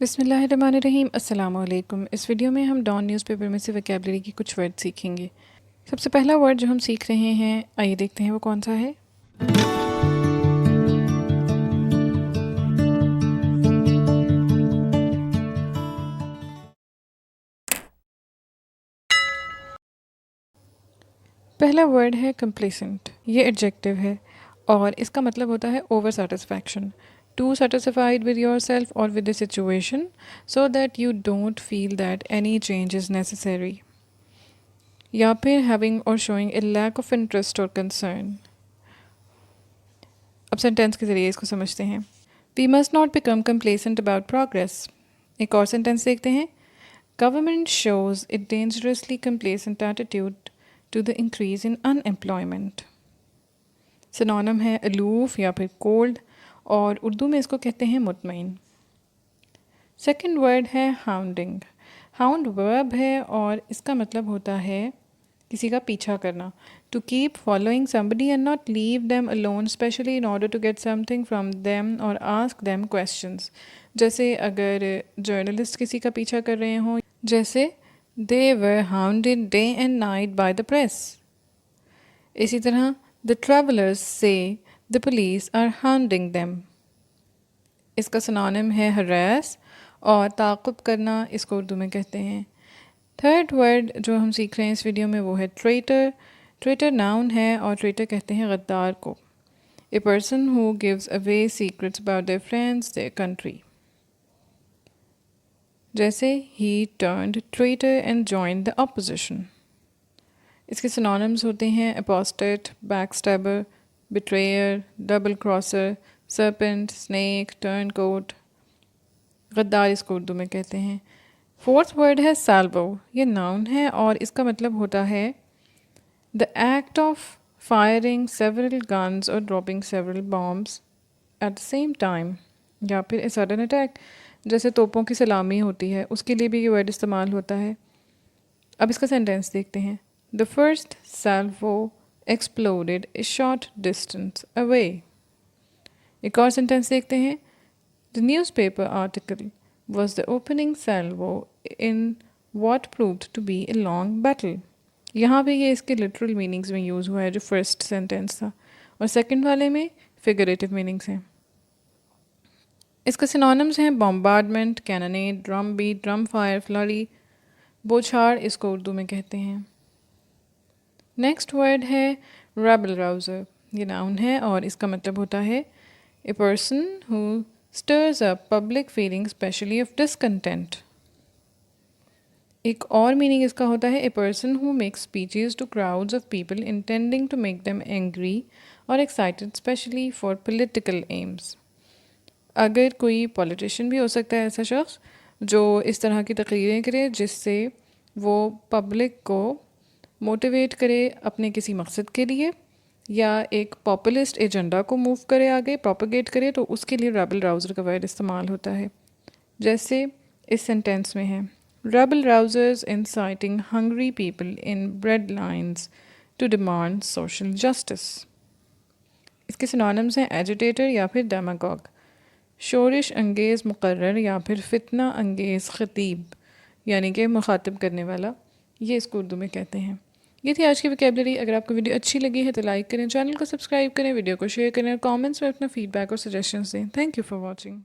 बिस्मिल्लाहिर्रहमानिर्रहीम। अस्सलाम वालेकुम। इस वीडियो में हम डॉन न्यूज़पेपर में से वोकैबलरी की कुछ वर्ड सीखेंगे। सबसे पहला वर्ड जो हम सीख रहे हैं, आइए देखते हैं वो कौन सा है। पहला वर्ड है कंप्लेसेंट। ये एडजेक्टिव है और इसका मतलब होता है over satisfaction, too satisfied with yourself और with the situation so that you don't feel that any change is necessary, या फिर हैविंग और showing a lack of interest और कंसर्न। अब सेंटेंस के ज़रिए इसको समझते हैं। We must not become complacent about progress. एक और सेंटेंस देखते हैं। Government shows a dangerously complacent attitude to the increase in unemployment. Synonym है अलूफ या फिर कोल्ड, और उर्दू में इसको कहते हैं मुतमईन। सेकंड वर्ड है हाउंडिंग। हाउंड वर्ब है और इसका मतलब होता है किसी का पीछा करना। To keep following somebody and not leave them alone, especially in order to get something from them और आस्क them questions। जैसे अगर जर्नलिस्ट किसी का पीछा कर रहे हों, जैसे they were hounded day and night by the press. इसी तरह द ट्रैवलर्स से the police are hounding them. इसका सिनोनिम है हरास और ताक़ुब करना, इसको उर्दू में कहते हैं। थर्ड वर्ड जो हम सीख रहे हैं इस वीडियो में वो है ट्रेटर। ट्रेटर नाउन है और ट्रेटर कहते हैं गद्दार को। A person who gives away secrets about their friends, their country. जैसे ही turned traitor and joined the opposition. इसके सिनोनिम्स होते हैं apostate, backstabber, betrayer, double crosser, serpent, snake, turncoat. गद्दार इसको उर्दू में कहते हैं। फोर्थ वर्ड है साल्वो। ये नाउन है और इसका मतलब होता है the act of firing several guns और dropping several bombs at the same time, या फिर ए सडन अटैक। जैसे तोपों की सलामी होती है, उसके लिए भी ये वर्ड इस्तेमाल होता है। अब इसका सेंटेंस देखते हैं। The first Salvo exploded A short distance away. एक और सेंटेंस देखते हैं। The newspaper article was the opening salvo in what proved to be a long battle। यहाँ पे ये इसके लिटरल मीनिंग्स में यूज़ हुआ है जो फर्स्ट सेंटेंस था, और सेकंड वाले में फिगरेटिव मीनिंग्स हैं। इसका सिनोनिम्स हैं bombardment, cannonade, drum beat, drum fire, flurry, बौछार, इसको उर्दू में कहते हैं। नेक्स्ट वर्ड है रेबल राउज़र। ये नाउन है और इसका मतलब होता है a person who stirs up public feelings, especially of discontent। एक और मीनिंग इसका होता है a person who makes speeches to crowds of people intending to make them angry और excited, specially for political aims. अगर कोई पॉलिटिशियन भी हो सकता है ऐसा शख्स जो इस तरह की तकरीरें करे जिससे वो पब्लिक को मोटिवेट करे अपने किसी मकसद के लिए, या एक पॉपुलिस्ट एजेंडा को मूव करे आगे, प्रोपगेट करे, तो उसके लिए रेबल राउज़र का वर्ड इस्तेमाल होता है। जैसे इस सेंटेंस में है rabble rousers inciting hungry people in bread lines to demand social justice. इसके सिनोनिम्स हैं एजिटेटर या फिर डेमागॉग, शोरिश अंगेज़ मुकर्रर या फिर फितना अंगेज़ खतीब, यानी कि मुखातिब करने वाला। ये इसको उर्दू में कहते हैं। ये थी आज की वोकैबलरी। अगर आपको वीडियो अच्छी लगी है तो लाइक करें, चैनल को सब्सक्राइब करें, वीडियो को शेयर करें और कमेंट्स में अपना फीडबैक और सजेशंस दें। Thank you for watching.